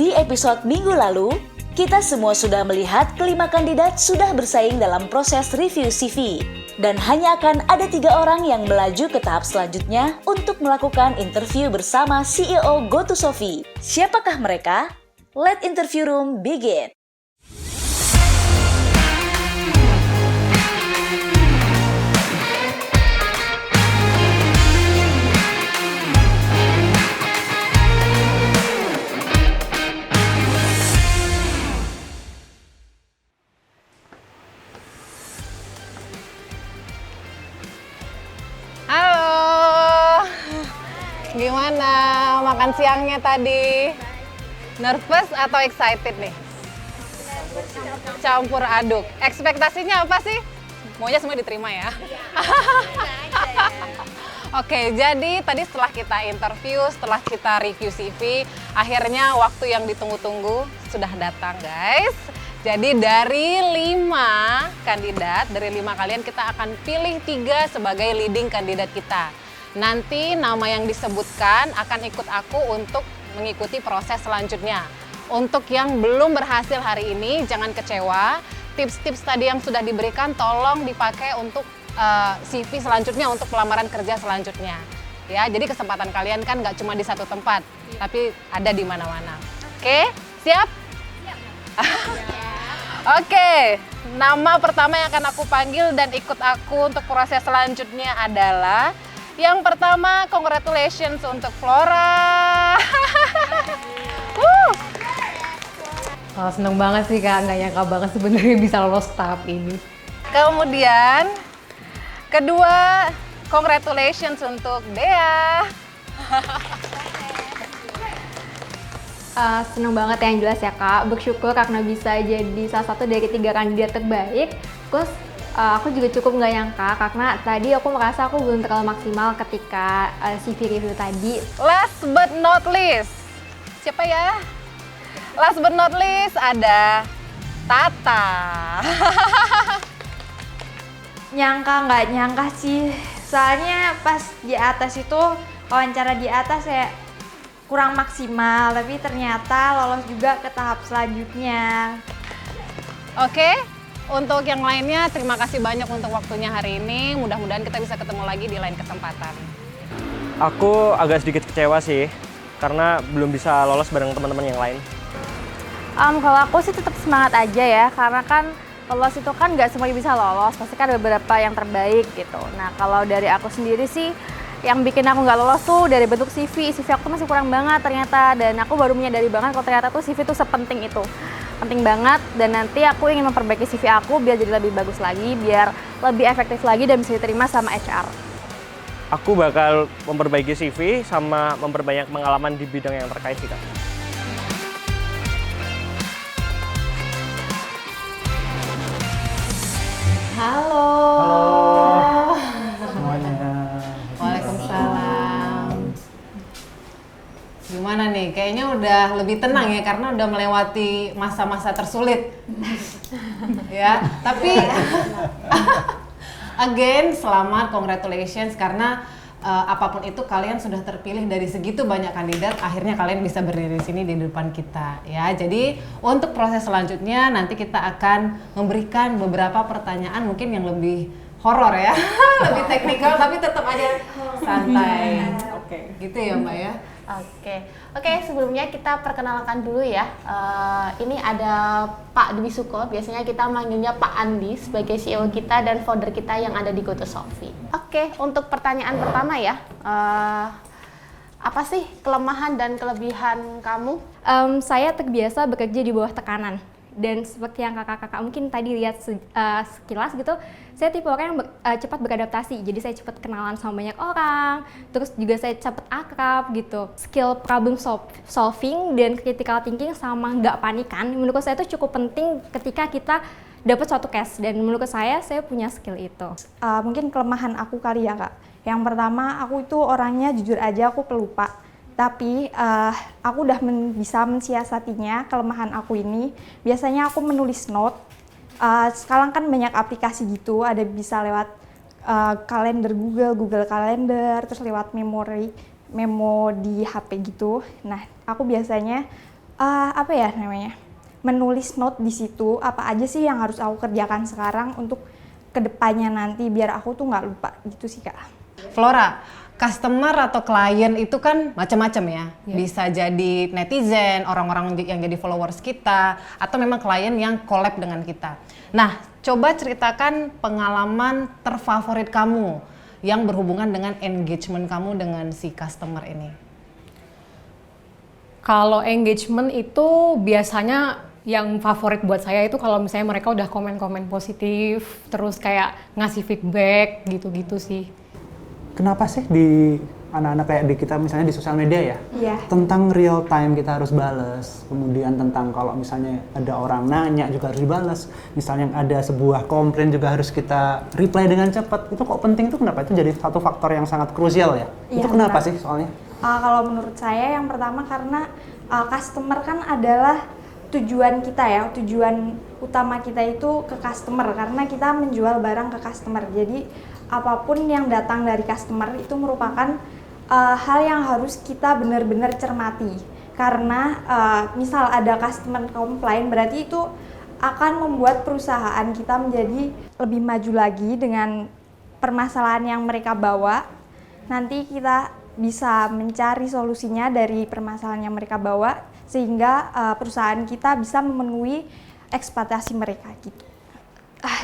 Di episode minggu lalu, kita semua sudah melihat kelima kandidat sudah bersaing dalam proses review CV. Dan hanya akan ada 3 orang yang melaju ke tahap selanjutnya untuk melakukan interview bersama CEO GoToSofi. Siapakah mereka? Let interview room begin. Gimana makan siangnya tadi? Nervous atau excited nih? Campur aduk. Ekspektasinya apa sih? Maunya semua diterima ya? Oke, jadi tadi setelah kita interview, setelah kita review CV, akhirnya waktu yang ditunggu-tunggu sudah datang, guys. Jadi dari 5 kandidat, dari 5 kalian kita akan pilih 3 sebagai leading kandidat kita. Nanti nama yang disebutkan akan ikut aku untuk mengikuti proses selanjutnya. Untuk yang belum berhasil hari ini, jangan kecewa. Tips-tips tadi yang sudah diberikan tolong dipakai untuk CV selanjutnya, untuk pelamaran kerja selanjutnya. Ya, jadi kesempatan kalian kan nggak cuma di satu tempat, tapi ada di mana-mana. Oke, siap? Oke, nama pertama yang akan aku panggil dan ikut aku untuk proses selanjutnya adalah yang pertama, congratulations untuk Flora. Seneng banget sih Kak, nggak nyangka banget sebenarnya bisa lolos tahap ini. Kemudian, kedua, congratulations untuk Dea. Seneng banget yang jelas ya Kak, bersyukur karena bisa jadi salah satu dari 3 kandidat terbaik. Terus aku juga cukup nggak nyangka karena tadi aku merasa aku belum terlalu maksimal ketika CV review tadi. Last but not least, siapa ya? Last but not least ada Tata. Nggak nyangka sih, soalnya pas di atas itu wawancara di atas saya kurang maksimal, tapi ternyata lolos juga ke tahap selanjutnya. Oke, untuk yang lainnya terima kasih banyak untuk waktunya hari ini. Mudah-mudahan kita bisa ketemu lagi di lain kesempatan. Aku agak sedikit kecewa sih, karena belum bisa lolos bareng teman-teman yang lain. Kalau aku sih tetap semangat aja ya, karena kan lolos itu kan nggak semuanya bisa lolos, pasti kan ada beberapa yang terbaik gitu. Nah kalau dari aku sendiri sih, yang bikin aku nggak lolos tuh dari bentuk CV aku tuh masih kurang banget ternyata, dan aku baru menyadari banget kalau ternyata tuh CV tuh sepenting itu. Penting banget, dan nanti aku ingin memperbaiki CV aku biar jadi lebih bagus lagi, biar lebih efektif lagi dan bisa diterima sama HR. Aku bakal memperbaiki CV sama memperbanyak pengalaman di bidang yang terkait sih Kak. Halo. Semuanya. Waalaikumsalam. Gimana nih? Kayaknya udah lebih tenang ya karena udah melewati masa-masa tersulit. Ya, tapi again selamat, congratulations karena apapun itu kalian sudah terpilih dari segitu banyak kandidat, akhirnya kalian bisa berdiri di sini di depan kita ya. Jadi untuk proses selanjutnya nanti kita akan memberikan beberapa pertanyaan mungkin yang lebih horor ya, lebih teknikal tapi tetap aja santai. Oke, gitu ya Mbak ya. Oke, sebelumnya kita perkenalkan dulu ya. Ini ada Pak Dwi Suko, biasanya kita manggilnya Pak Andi sebagai CEO kita dan founder kita yang ada di GoToSofi. Oke, untuk pertanyaan pertama ya, apa sih kelemahan dan kelebihan kamu? Saya terbiasa bekerja di bawah tekanan. Dan seperti yang kakak-kakak mungkin tadi lihat sekilas gitu, saya tipe orang yang cepat beradaptasi. Jadi saya cepat kenalan sama banyak orang, terus juga saya cepat akrab gitu. Skill problem solving dan critical thinking sama nggak panikan, menurut saya itu cukup penting ketika kita dapat suatu case. Dan menurut saya punya skill itu. Mungkin kelemahan aku kali ya Kak. Yang pertama, aku itu orangnya jujur aja aku pelupa. Tapi aku udah bisa mensiasatinya, kelemahan aku ini. Biasanya aku menulis note. Sekarang kan banyak aplikasi gitu, ada bisa lewat kalender Google Calendar, terus lewat memo di HP gitu. Nah, aku biasanya Apa ya namanya? Menulis note di situ apa aja sih yang harus aku kerjakan sekarang untuk kedepannya nanti biar aku tuh nggak lupa gitu sih Kak. Flora, customer atau klien itu kan macam-macam ya. Bisa jadi netizen, orang-orang yang jadi followers kita, atau memang klien yang collab dengan kita. Nah, coba ceritakan pengalaman terfavorit kamu yang berhubungan dengan engagement kamu dengan si customer ini. Kalau engagement itu biasanya yang favorit buat saya itu kalau misalnya mereka udah komen-komen positif, terus kayak ngasih feedback gitu-gitu sih. Kenapa sih di anak-anak kayak di kita misalnya di sosial media ya? Iya. Tentang real time kita harus balas, kemudian tentang kalau misalnya ada orang nanya juga harus dibalas, misalnya ada sebuah komplain juga harus kita reply dengan cepat. Itu kok penting tuh kenapa? Itu jadi satu faktor yang sangat krusial ya? Iya, Itu kenapa benar. sih soalnya? Kalau menurut saya yang pertama karena customer kan adalah tujuan kita ya, tujuan utama kita itu ke customer karena kita menjual barang ke customer. Jadi apapun yang datang dari customer itu merupakan hal yang harus kita benar-benar cermati. Karena misal ada customer komplain berarti itu akan membuat perusahaan kita menjadi lebih maju lagi dengan permasalahan yang mereka bawa. Nanti kita bisa mencari solusinya dari permasalahan yang mereka bawa sehingga perusahaan kita bisa memenuhi ekspektasi mereka gitu.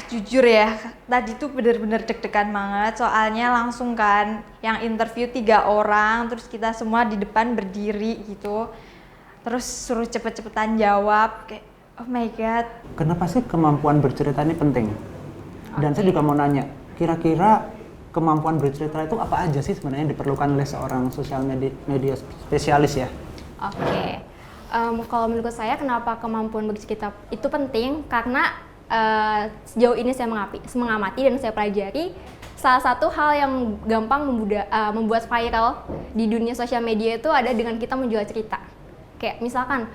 Jujur ya, tadi tuh bener-bener deg-degan banget soalnya langsung kan yang interview 3 orang terus kita semua di depan berdiri gitu terus suruh cepet-cepetan jawab kayak oh my god. Kenapa sih kemampuan bercerita ini penting? Dan saya juga mau nanya, kira-kira kemampuan bercerita itu apa aja sih sebenarnya yang diperlukan oleh seorang sosial media spesialis ya? Oke. Kalau menurut saya kenapa kemampuan bercerita itu penting karena sejauh ini saya mengamati dan saya pelajari salah satu hal yang gampang membuat viral di dunia sosial media itu ada dengan kita menjual cerita. Kayak misalkan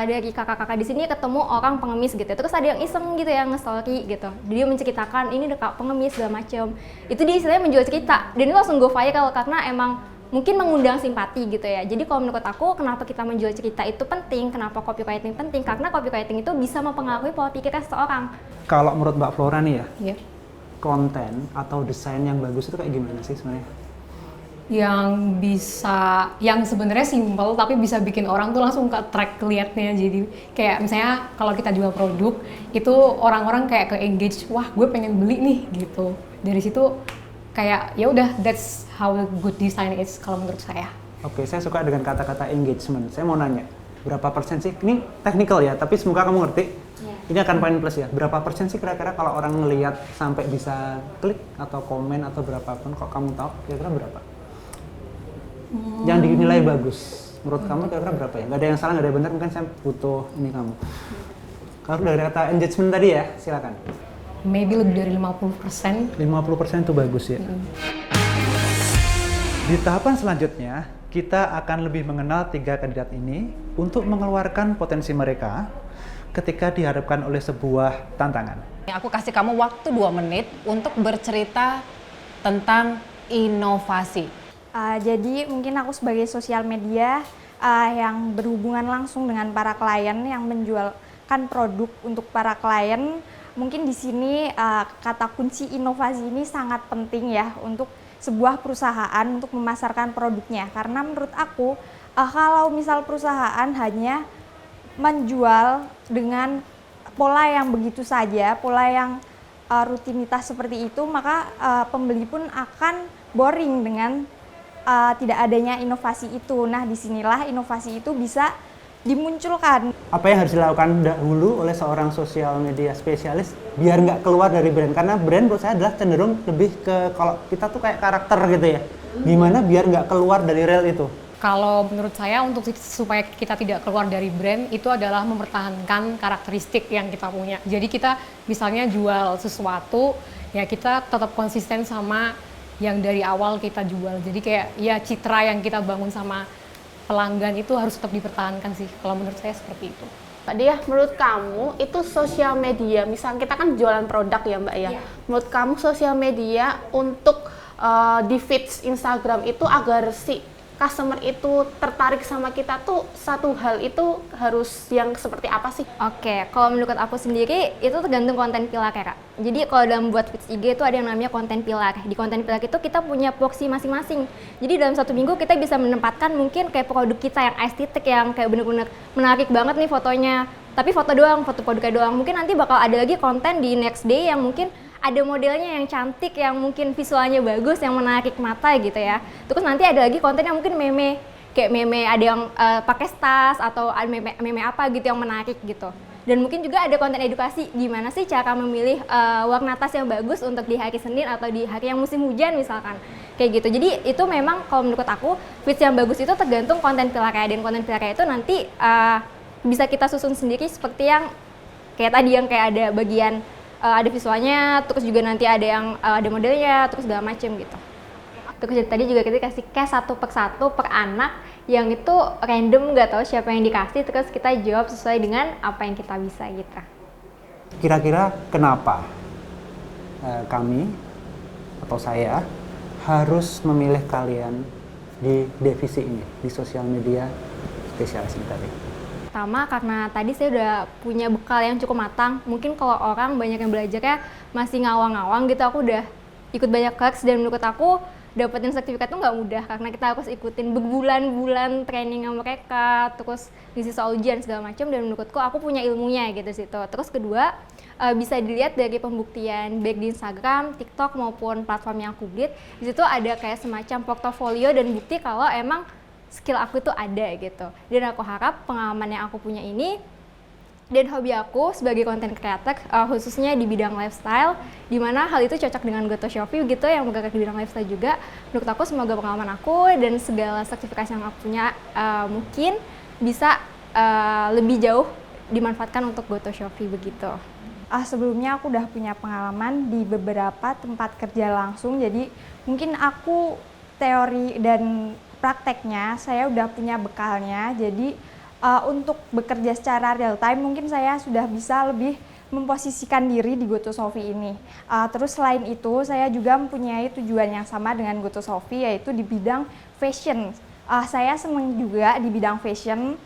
dari kakak-kakak di sini ketemu orang pengemis gitu, terus ada yang iseng gitu ya nge-story gitu, dia menceritakan ini dekat pengemis segala macem, itu dia istilahnya menjual cerita dan itu langsung go viral karena emang mungkin mengundang simpati gitu ya. Jadi kalau menurut aku kenapa kita menjual cerita itu penting, kenapa copywriting penting, karena copywriting itu bisa mempengaruhi pola pikir seseorang. Kalau menurut Mbak Flora nih ya, Ya. konten atau desain yang bagus itu kayak gimana sih sebenarnya? Yang sebenarnya simple tapi bisa bikin orang tuh langsung ke track liatnya. Jadi kayak misalnya kalau kita jual produk itu orang-orang kayak ke engage, wah gue pengen beli nih gitu. Dari situ kayak ya udah, that's how good design is kalau menurut saya. Oke, saya suka dengan kata-kata engagement. Saya mau nanya, berapa persen sih? Ini technical ya, tapi semoga kamu ngerti. Ini akan poin plus ya. Berapa persen sih kira-kira kalau orang ngelihat sampai bisa klik atau komen atau berapapun, kok kamu tahu kira-kira berapa? Yang dinilai bagus. Menurut kamu kira-kira berapa ya? Nggak ada yang salah, nggak ada yang benar, mungkin saya butuh ini kamu. Kalau dari kata engagement tadi ya, silakan. Maybe lebih dari 50%. 50% itu bagus ya. Di tahapan selanjutnya, kita akan lebih mengenal 3 kandidat ini untuk mengeluarkan potensi mereka ketika dihadapkan oleh sebuah tantangan. Aku kasih kamu waktu 2 menit untuk bercerita tentang inovasi. Jadi mungkin aku sebagai sosial media yang berhubungan langsung dengan para klien yang menjualkan produk untuk para klien, mungkin di sini kata kunci inovasi ini sangat penting ya untuk sebuah perusahaan untuk memasarkan produknya. Karena menurut aku kalau misal perusahaan hanya menjual dengan pola yang begitu saja, pola yang rutinitas seperti itu, maka pembeli pun akan boring dengan tidak adanya inovasi itu. Nah, disinilah inovasi itu bisa dimunculkan. Apa yang harus dilakukan dahulu oleh seorang sosial media spesialis biar nggak keluar dari brand? Karena brand menurut saya adalah cenderung lebih ke, kalau kita tuh kayak karakter gitu ya. Gimana biar nggak keluar dari real itu? Kalau menurut saya untuk supaya kita tidak keluar dari brand itu adalah mempertahankan karakteristik yang kita punya. Jadi kita misalnya jual sesuatu, ya kita tetap konsisten sama yang dari awal kita jual. Jadi kayak ya citra yang kita bangun sama pelanggan itu harus tetap dipertahankan sih. Kalau menurut saya seperti itu. Mbak Dia, menurut kamu itu sosial media, misalnya kita kan jualan produk ya Mbak ya. Menurut kamu sosial media untuk di feeds Instagram itu agar si customer itu tertarik sama kita tuh satu hal itu harus yang seperti apa sih? Oke, kalau menurut aku sendiri itu tergantung konten pilar ya Kak. Jadi kalau dalam buat feeds IG itu ada yang namanya konten pilar. Di konten pilar itu kita punya porsi masing-masing. Jadi dalam satu minggu kita bisa menempatkan mungkin kayak produk kita yang estetik, yang kayak bener-bener menarik banget nih fotonya. Tapi foto doang, foto produknya doang. Mungkin nanti bakal ada lagi konten di next day yang mungkin ada modelnya yang cantik, yang mungkin visualnya bagus, yang menarik mata gitu ya. Terus nanti ada lagi konten yang mungkin meme, kayak meme ada yang pakai tas atau ada meme apa gitu yang menarik gitu. Dan mungkin juga ada konten edukasi, gimana sih cara memilih warna tas yang bagus untuk di hari Senin atau di hari yang musim hujan misalkan. Kayak gitu. Jadi itu memang kalau menurut aku feeds yang bagus itu tergantung konten pilarnya, dan konten pilarnya itu nanti bisa kita susun sendiri seperti yang kayak tadi yang kayak ada bagian ada visualnya, terus juga nanti ada yang ada modelnya, terus segala macem gitu. Terus tadi juga kita kasih case satu per anak yang itu random, nggak tahu siapa yang dikasih, terus kita jawab sesuai dengan apa yang kita bisa gitu. Kira-kira kenapa kami atau saya harus memilih kalian di divisi ini, di sosial media spesialis ini tadi? Pertama karena tadi saya udah punya bekal yang cukup matang. Mungkin kalau orang banyak yang belajarnya masih ngawang-ngawang gitu, aku udah ikut banyak kelas dan menurut aku dapetin sertifikat tuh nggak mudah karena kita harus ikutin berbulan-bulan training sama mereka, terus ngisi soal ujian segala macam, dan menurutku aku punya ilmunya gitu situ. Terus kedua bisa dilihat dari pembuktian baik di Instagram, TikTok maupun platform yang aku build. Di situ ada kayak semacam portofolio dan bukti kalau emang skill aku itu ada gitu. Dan aku harap pengalaman yang aku punya ini dan hobi aku sebagai content creator khususnya di bidang lifestyle, di mana hal itu cocok dengan Goto Shopee gitu yang bergerak di bidang lifestyle juga. Menurut aku semoga pengalaman aku dan segala sertifikasi yang aku punya mungkin bisa lebih jauh dimanfaatkan untuk Goto Shopee begitu. Sebelumnya aku udah punya pengalaman di beberapa tempat kerja langsung, jadi mungkin aku teori dan prakteknya saya udah punya bekalnya, jadi untuk bekerja secara real time mungkin saya sudah bisa lebih memposisikan diri di Goto Shopee ini. Terus selain itu saya juga mempunyai tujuan yang sama dengan Goto Shopee, yaitu di bidang fashion. Saya senang juga di bidang fashion,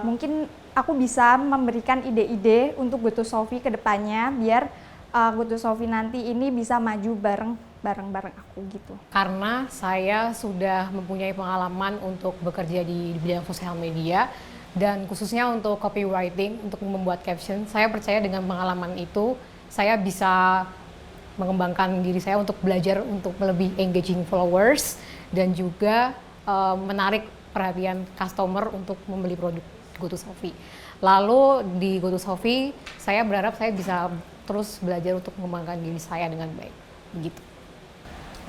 mungkin aku bisa memberikan ide-ide untuk Goto Shopee ke depannya biar Goto Shopee nanti ini bisa maju bareng aku gitu. Karena saya sudah mempunyai pengalaman untuk bekerja di bidang sosial media dan khususnya untuk copywriting, untuk membuat caption, saya percaya dengan pengalaman itu saya bisa mengembangkan diri saya untuk belajar untuk lebih engaging followers dan juga menarik perhatian customer untuk membeli produk Goto Shopee. Lalu di Goto Shopee saya berharap saya bisa terus belajar untuk mengembangkan diri saya dengan baik. Begitu.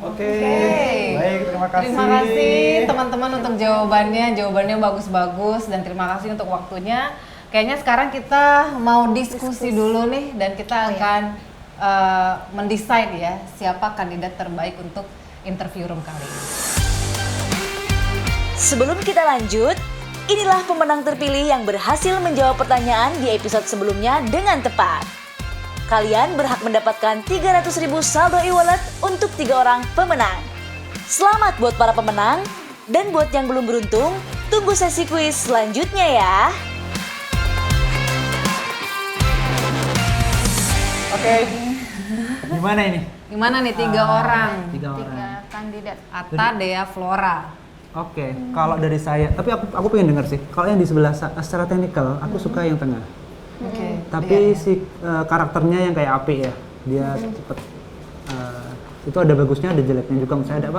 Oke. Baik, terima kasih. Terima kasih teman-teman untuk jawabannya bagus-bagus, dan terima kasih untuk waktunya. Kayaknya sekarang kita mau diskusi dulu nih, dan kita akan mendesain ya siapa kandidat terbaik untuk interview room kali ini. Sebelum kita lanjut, inilah pemenang terpilih yang berhasil menjawab pertanyaan di episode sebelumnya dengan tepat. Kalian berhak mendapatkan 300.000 saldo e-wallet untuk 3 orang pemenang. Selamat buat para pemenang, dan buat yang belum beruntung, tunggu sesi kuis selanjutnya ya. Oke. Gimana ini? Gimana nih 3 orang? 3 orang. 3 kandidat. Atta, Dea, Flora. Oke, kalau dari saya, tapi aku pengen dengar sih. Kalau yang di sebelah secara teknikal, aku suka yang tengah. Oke. Tapi si karakternya yang kayak api ya, dia cepet. Itu ada bagusnya, ada jeleknya juga. Misalnya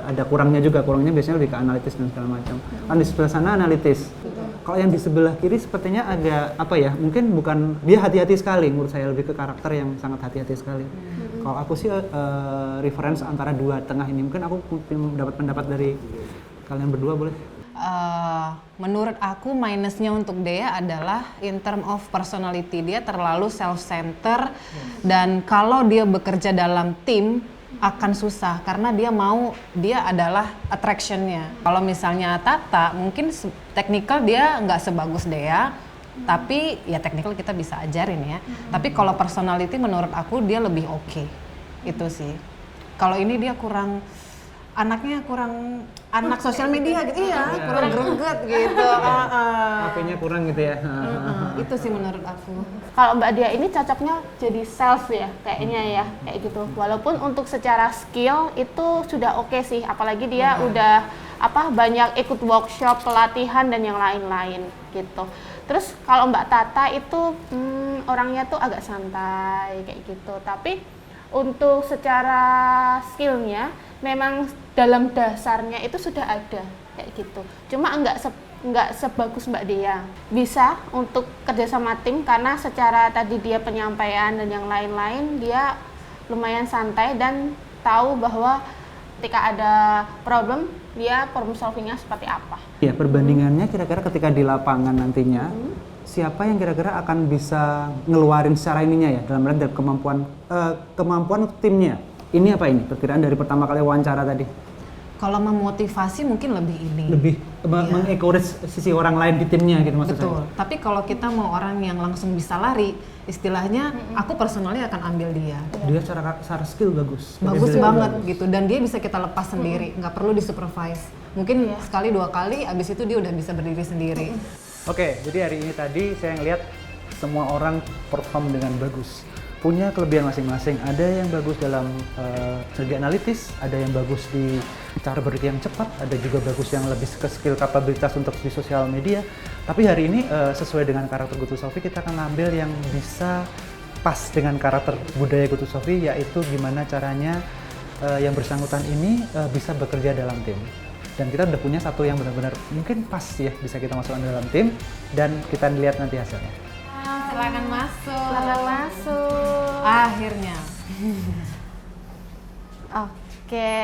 ada kurangnya juga. Kurangnya biasanya lebih ke analitis dan segala macam. Kan di sebelah sana analitis. Kalau yang di sebelah kiri sepertinya agak apa ya? Mungkin bukan, dia hati-hati sekali. Menurut saya lebih ke karakter yang sangat hati-hati sekali. Kalau aku sih reference antara dua tengah ini. Mungkin aku dapat pendapat dari kalian berdua, boleh? Menurut aku minusnya untuk Dea adalah in term of personality, dia terlalu self-center, dan kalau dia bekerja dalam tim akan susah karena dia adalah attractionnya. Kalau misalnya Tata mungkin technical dia nggak sebagus Dea, tapi ya technical kita bisa ajarin ya. Tapi kalau personality menurut aku dia lebih oke. Itu sih. Kalau ini dia anaknya kurang anak sosial media gitu, kurang greget gitu. HP-nya kurang gitu ya. Itu sih menurut aku. Kalau Mbak Dia ini cocoknya jadi sales ya, kayaknya ya, kayak gitu. Walaupun untuk secara skill itu sudah oke sih, apalagi dia udah banyak ikut workshop, pelatihan dan yang lain-lain gitu. Terus kalau Mbak Tata itu orangnya tuh agak santai kayak gitu, tapi untuk secara skillnya memang dalam dasarnya itu sudah ada kayak gitu. Cuma nggak sebagus Mbak Dea. Bisa untuk kerja sama tim karena secara tadi dia penyampaian dan yang lain-lain dia lumayan santai dan tahu bahwa ketika ada problem dia problem solvingnya seperti apa. Ya, perbandingannya kira-kira ketika di lapangan nantinya, siapa yang kira-kira akan bisa ngeluarin secara ininya ya, dalam arti kemampuan untuk timnya. Ini apa ini? Perkiraan dari pertama kali wawancara tadi. Kalau memotivasi mungkin lebih ini. Lebih mengencourage sisi orang lain di timnya gitu maksud Betul. saya. Tapi kalau kita mau orang yang langsung bisa lari, istilahnya aku personally akan ambil dia. Dia secara skill bagus. Bagus Dia banget bagus. gitu, dan dia bisa kita lepas sendiri, nggak perlu disupervise. Mungkin sekali 2 kali, abis itu dia udah bisa berdiri sendiri. Oke, jadi hari ini tadi saya ngeliat semua orang perform dengan bagus. Punya kelebihan masing-masing. Ada yang bagus dalam segi analitis, ada yang bagus di cara berpikir yang cepat, ada juga bagus yang lebih ke skill kapabilitas untuk di sosial media. Tapi hari ini sesuai dengan karakter Kutu Sofi, kita akan ngambil yang bisa pas dengan karakter budaya Kutu Sofi, yaitu gimana caranya yang bersangkutan ini bisa bekerja dalam tim. Dan kita udah punya satu yang benar-benar mungkin pas ya bisa kita masukkan dalam tim, dan kita lihat nanti hasilnya. Silakan masuk. Silakan masuk. Akhirnya. Oke.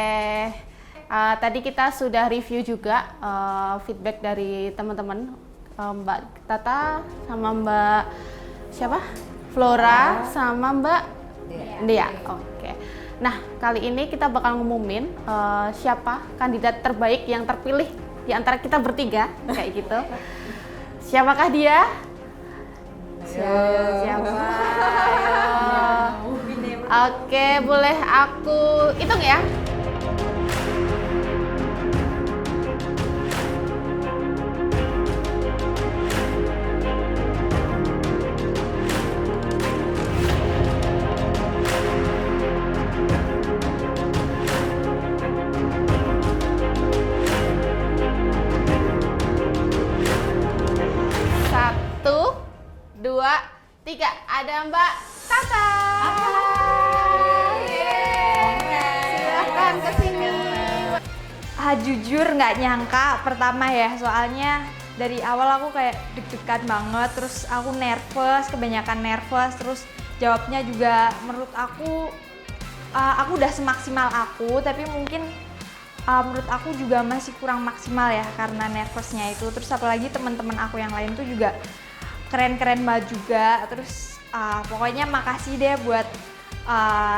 Tadi kita sudah review juga feedback dari teman-teman, Mbak Tata sama Mbak siapa? Flora sama Mbak Dea. Oke. Nah, kali ini kita bakal ngumumin siapa kandidat terbaik yang terpilih di antara kita bertiga, kayak gitu. Siapakah dia? Siapa? Oke, boleh aku hitung ya? Satu, 2, 3. Ada Mbak Tata. Silakan ke sini. Jujur nggak nyangka pertama ya, soalnya dari awal aku kayak deg-degan banget, terus aku nervous, kebanyakan nervous, terus jawabnya juga menurut aku udah semaksimal aku, tapi mungkin menurut aku juga masih kurang maksimal ya karena nervousnya itu. Terus apalagi teman-teman aku yang lain tuh juga keren-keren banget juga. Terus pokoknya makasih deh buat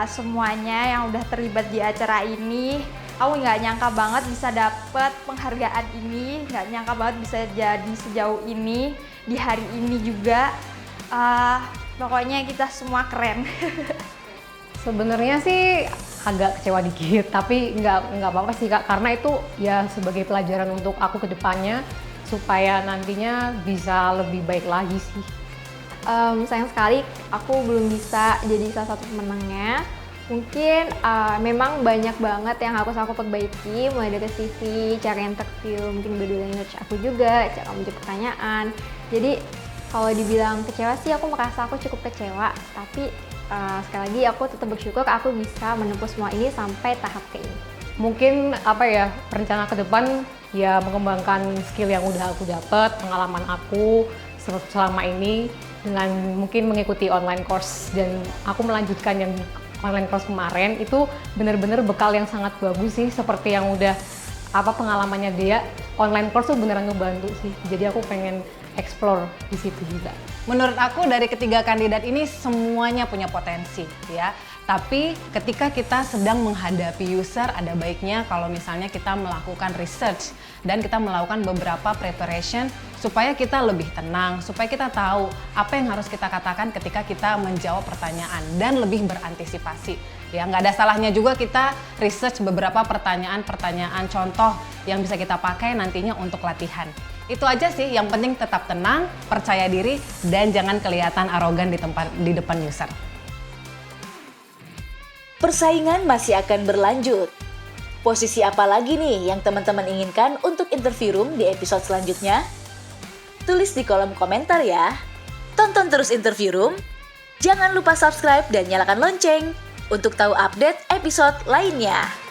semuanya yang udah terlibat di acara ini. Aku nggak nyangka banget bisa dapet penghargaan ini, nggak nyangka banget bisa jadi sejauh ini di hari ini juga. Pokoknya kita semua keren. Sebenarnya sih agak kecewa dikit, tapi nggak apa-apa sih Kak, karena itu ya sebagai pelajaran untuk aku ke depannya supaya nantinya bisa lebih baik lagi sih. Sayang sekali aku belum bisa jadi salah satu pemenangnya. Mungkin memang banyak banget yang harus aku perbaiki, mulai dari CV, cara interview, mungkin body language aku juga, cara menjawab pertanyaan. Jadi kalau dibilang kecewa sih aku merasa aku cukup kecewa, tapi sekali lagi aku tetap bersyukur aku bisa menempuh semua ini sampai tahap ke ini. Mungkin rencana ke depan ya mengembangkan skill yang udah aku dapat, pengalaman aku selama ini dengan mungkin mengikuti online course, dan aku melanjutkan yang online course kemarin itu benar-benar bekal yang sangat bagus sih, seperti yang udah pengalamannya dia. Online course tuh beneran ngebantu sih, jadi aku pengen explore di situ juga. Menurut aku dari ketiga kandidat ini semuanya punya potensi ya. Tapi ketika kita sedang menghadapi user, ada baiknya kalau misalnya kita melakukan research dan kita melakukan beberapa preparation supaya kita lebih tenang, supaya kita tahu apa yang harus kita katakan ketika kita menjawab pertanyaan dan lebih berantisipasi. Ya, nggak ada salahnya juga kita research beberapa pertanyaan-pertanyaan contoh yang bisa kita pakai nantinya untuk latihan. Itu aja sih, yang penting tetap tenang, percaya diri, dan jangan kelihatan arogan di depan user. Persaingan masih akan berlanjut. Posisi apa lagi nih yang teman-teman inginkan untuk interview room di episode selanjutnya? Tulis di kolom komentar ya. Tonton terus interview room. Jangan lupa subscribe dan nyalakan lonceng untuk tahu update episode lainnya.